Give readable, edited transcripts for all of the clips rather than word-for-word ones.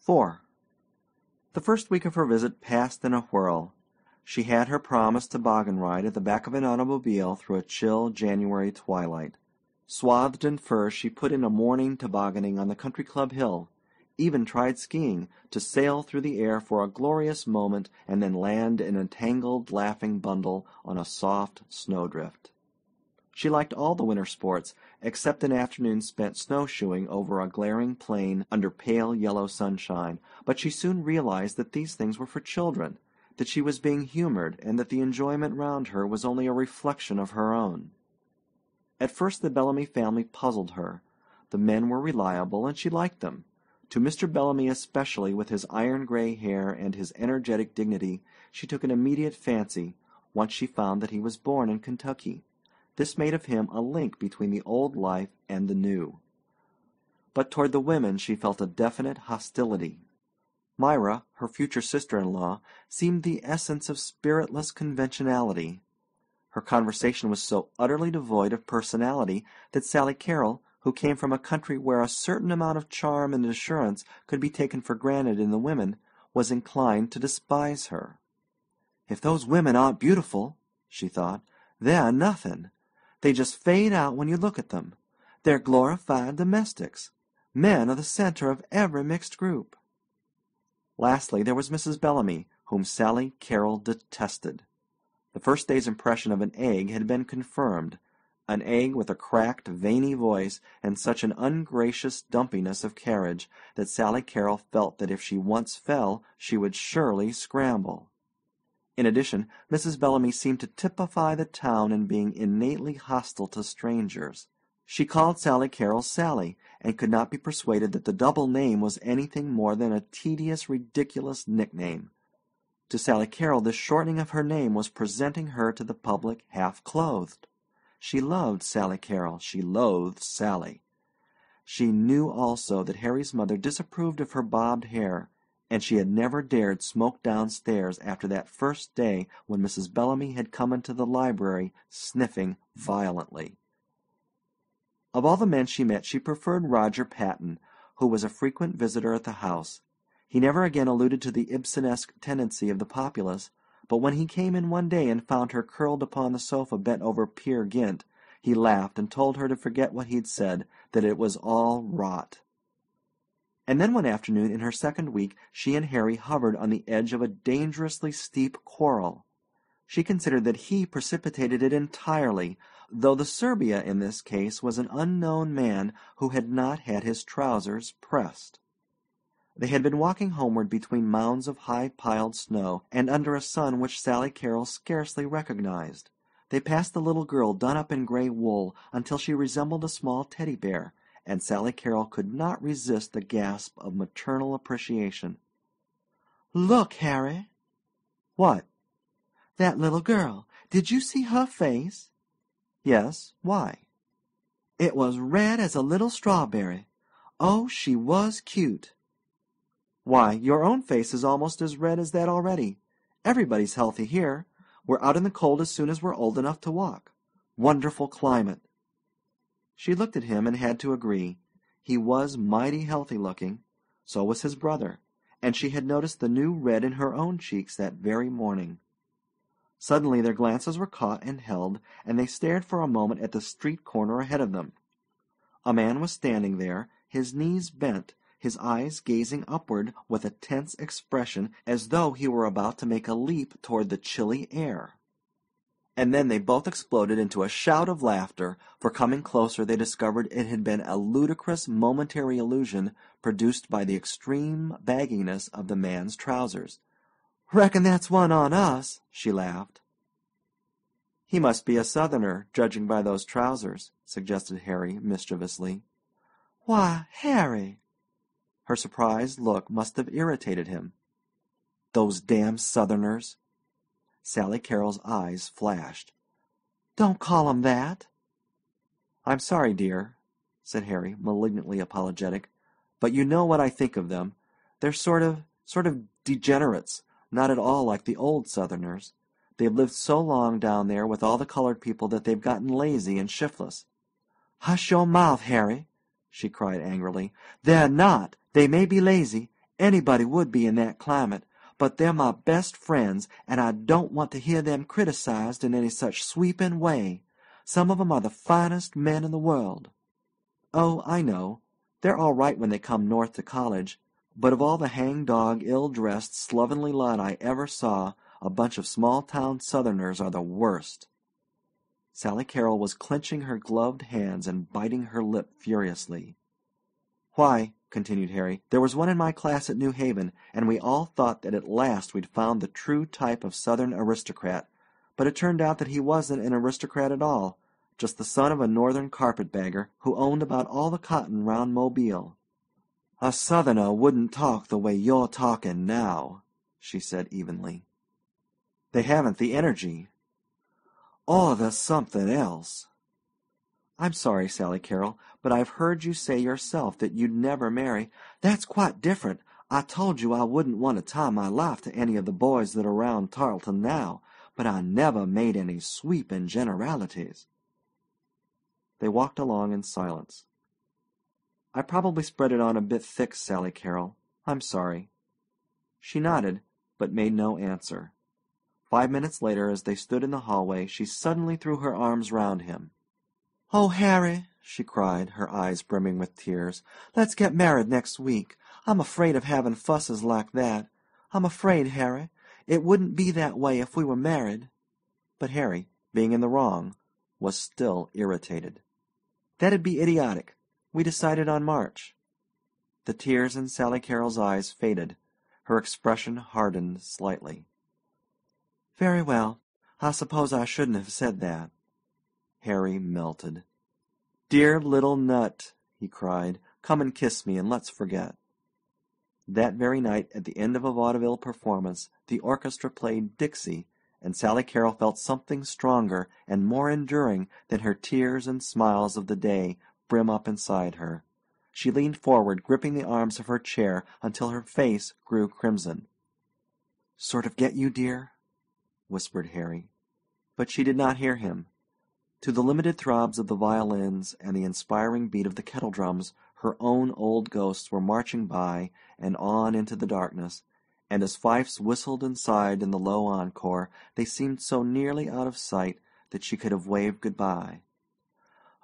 4. The first week of her visit passed in a whirl. She had her promised toboggan ride at the back of an automobile through a chill January twilight. Swathed in fur, she put in a morning tobogganing on the country club hill, even tried skiing, to sail through the air for a glorious moment and then land in a tangled, laughing bundle on a soft snowdrift. She liked all the winter sports, except an afternoon spent snowshoeing over a glaring plain under pale yellow sunshine, but she soon realized that these things were for children, that she was being humored, and that the enjoyment round her was only a reflection of her own. At first the Bellamy family puzzled her. The men were reliable, and she liked them. To Mr. Bellamy especially, with his iron-gray hair and his energetic dignity, she took an immediate fancy, once she found that he was born in Kentucky. This made of him a link between the old life and the new. But toward the women she felt a definite hostility. Myra, her future sister-in-law, seemed the essence of spiritless conventionality. Her conversation was so utterly devoid of personality that Sally Carrol, who came from a country where a certain amount of charm and assurance could be taken for granted in the women, was inclined to despise her. "If those women aren't beautiful," she thought, "they're nothing. They just fade out when you look at them. They're glorified domestics. Men are the center of every mixed group." Lastly, there was Mrs. Bellamy, whom Sally Carrol detested. The first day's impression of an egg had been confirmed, an egg with a cracked, veiny voice and such an ungracious dumpiness of carriage that Sally Carrol felt that if she once fell she would surely scramble. In addition, Mrs. Bellamy seemed to typify the town in being innately hostile to strangers. She called Sally Carrol Sally, and could not be persuaded that the double name was anything more than a tedious, ridiculous nickname. To Sally Carrol this shortening of her name was presenting her to the public half-clothed. She loved Sally Carrol. She loathed Sally. She knew also that Harry's mother disapproved of her bobbed hair, and she had never dared smoke downstairs after that first day when Mrs. Bellamy had come into the library sniffing violently. Of all the men she met she preferred Roger Patton, who was a frequent visitor at the house. He never again alluded to the Ibsenesque tendency of the populace, but when he came in one day and found her curled upon the sofa bent over Peer Gynt, he laughed and told her to forget what he'd said, that it was all rot. And then one afternoon in her second week she and Harry hovered on the edge of a dangerously steep quarrel. She considered that he precipitated it entirely, though the Serbia in this case was an unknown man who had not had his trousers pressed. They had been walking homeward between mounds of high-piled snow, and under a sun which Sally Carrol scarcely recognized. They passed the little girl done up in gray wool until she resembled a small teddy-bear, and Sally Carrol could not resist the gasp of maternal appreciation. "Look, Harry!" "What?" "That little girl. Did you see her face?" "Yes. Why?" "It was red as a little strawberry. Oh, she was cute." "Why, your own face is almost as red as that already. Everybody's healthy here. We're out in the cold as soon as we're old enough to walk. Wonderful climate." She looked at him and had to agree. He was mighty healthy-looking. So was his brother, and she had noticed the new red in her own cheeks that very morning. Suddenly their glances were caught and held, and they stared for a moment at the street corner ahead of them. A man was standing there, his knees bent, his eyes gazing upward with a tense expression as though he were about to make a leap toward the chilly air. And then they both exploded into a shout of laughter, for coming closer they discovered it had been a ludicrous momentary illusion produced by the extreme bagginess of the man's trousers. "Reckon that's one on us," she laughed. "He must be a Southerner, judging by those trousers," suggested Harry mischievously. "Why, Harry!" Her surprised look must have irritated him. "Those damn Southerners!" Sally Carrol's eyes flashed. "Don't call 'em that." "I'm sorry, dear," said Harry, malignantly apologetic, "but you know what I think of them. They're sort of degenerates, not at all like the old Southerners. They've lived so long down there with all the colored people that they've gotten lazy and shiftless." "Hush your mouth, Harry," she cried angrily. "They're not. They may be lazy, Anybody would be in that climate, but they're my best friends, and I don't want to hear them criticized in any such sweeping way. Some of 'em are the finest men in the world." "Oh, I know. They're all right when they come north to college, but of all the hang-dog, ill-dressed, slovenly lot I ever saw, a bunch of small-town Southerners are the worst." Sally Carrol was clenching her gloved hands and biting her lip furiously. "Why," continued Harry, "there was one in my class at New Haven, and we all thought that at last we'd found the true type of Southern aristocrat, but it turned out that he wasn't an aristocrat at all, just the son of a Northern carpetbagger who owned about all the cotton round Mobile." "A Southerner wouldn't talk the way you're talking now," she said evenly. "They haven't the energy." "Or there's something else." "I'm sorry, Sally Carrol, but I've heard you say yourself that you'd never marry—" "That's quite different. I told you I wouldn't want to tie my life to any of the boys that are round Tarleton now, but I never made any sweeping generalities." They walked along in silence. "I probably spread it on a bit thick, Sally Carrol. I'm sorry." She nodded, but made no answer. 5 minutes later, as they stood in the hallway, she suddenly threw her arms round him. "Oh, Harry," she cried, her eyes brimming with tears, "let's get married next week. I'm afraid of having fusses like that. I'm afraid, Harry. It wouldn't be that way if we were married." But Harry, being in the wrong, was still irritated. "That'd be idiotic. We decided on March." The tears in Sally Carrol's eyes faded. Her expression hardened slightly. "Very well. I suppose I shouldn't have said that." Harry melted. "Dear little nut," he cried, "come and kiss me, and let's forget." That very night, at the end of a vaudeville performance, the orchestra played Dixie, and Sally Carrol felt something stronger and more enduring than her tears and smiles of the day brim up inside her. She leaned forward, gripping the arms of her chair until her face grew crimson. "Sort of get you, dear?" whispered Harry. But she did not hear him. To the limited throbs of the violins and the inspiring beat of the kettle-drums, her own old ghosts were marching by and on into the darkness, and as fifes whistled and sighed in the low encore, they seemed so nearly out of sight that she could have waved good-bye.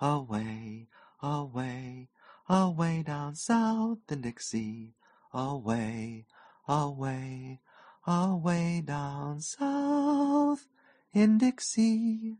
"Away, away, away down south in Dixie, away, away, away down south in Dixie."